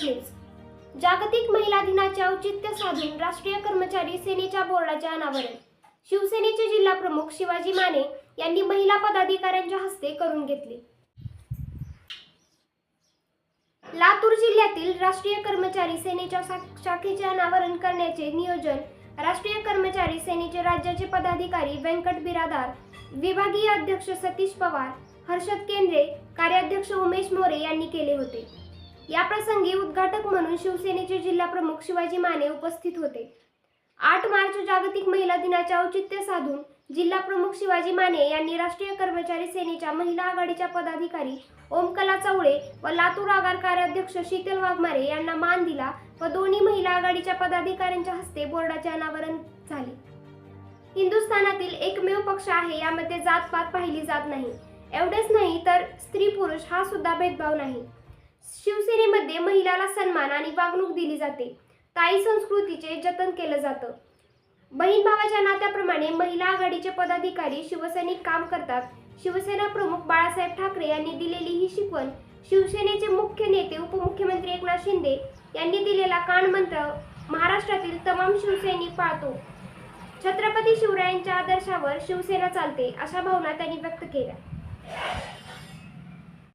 News. जागतिक महिला दिनाचे औचित्य साधून राष्ट्रीय कर्मचारी सेनेच्या बोर्डाचे अनावरण शिवसेनेचे जिल्हा प्रमुख शिवाजी माने यांनी महिला पदाधिकाऱ्यांच्या हस्ते करून घेतले. लातूर जिल्ह्यातील राष्ट्रीय कर्मचारी सेनेच्या शाखेचे अनावरण करण्याचे नियोजन राष्ट्रीय कर्मचारी सेनेचे राज्याचे पदाधिकारी व्यंकट बिरादार, विभागीय अध्यक्ष सतीश पवार, हर्षद केंद्रे, कार्याध्यक्ष उमेश मोरे यांनी केले होते. या प्रसंगी उद्घाटक म्हणून शिवसेनेचे जिल्हा प्रमुख शिवाजी माने उपस्थित होते. 8 मार्च जागतिक महिला दिनाचे औचित्य साधून जिल्हा प्रमुख शिवाजी माने यांनी राष्ट्रीय कर्मचारी सेनेच्या महिला आघाडीच्या पदाधिकारी ओमकला चौळे व लातूर आगार कार्याध्यक्ष शीतल वाघमारे यांना मान दिला व दोन्ही महिला आघाडीच्या पदाधिकाऱ्यांच्या हस्ते बोर्डाचे अनावरण झाले. हिंदुस्थानातील एकमेव पक्ष आहे यामध्ये जातपात पाहिली जात नाही. एवढेच नाही तर स्त्री पुरुष हा सुद्धा भेदभाव नाही. शिवसेनेमध्ये महिलाला सन्मान आणि वागणूक दिली जाते. ताई संस्कृतीचे जतन केलं जातं. बहीण भावाच्या नात्याप्रमाणे महिला आघाडीचे पदाधिकारी शिवसैनिक काम करतात. शिवसेना प्रमुख बाळासाहेब ठाकरे यांनी दिलेली ही शिकवण शिवसेनेचे मुख्य नेते उपमुख्यमंत्री एकनाथ शिंदे यांनी दिलेला कानमंत्र महाराष्ट्रातील तमाम शिवसैनिक पाळतो. छत्रपती शिवरायांच्या आदर्शावर शिवसेना चालते अशा भावना त्यांनी व्यक्त केल्या.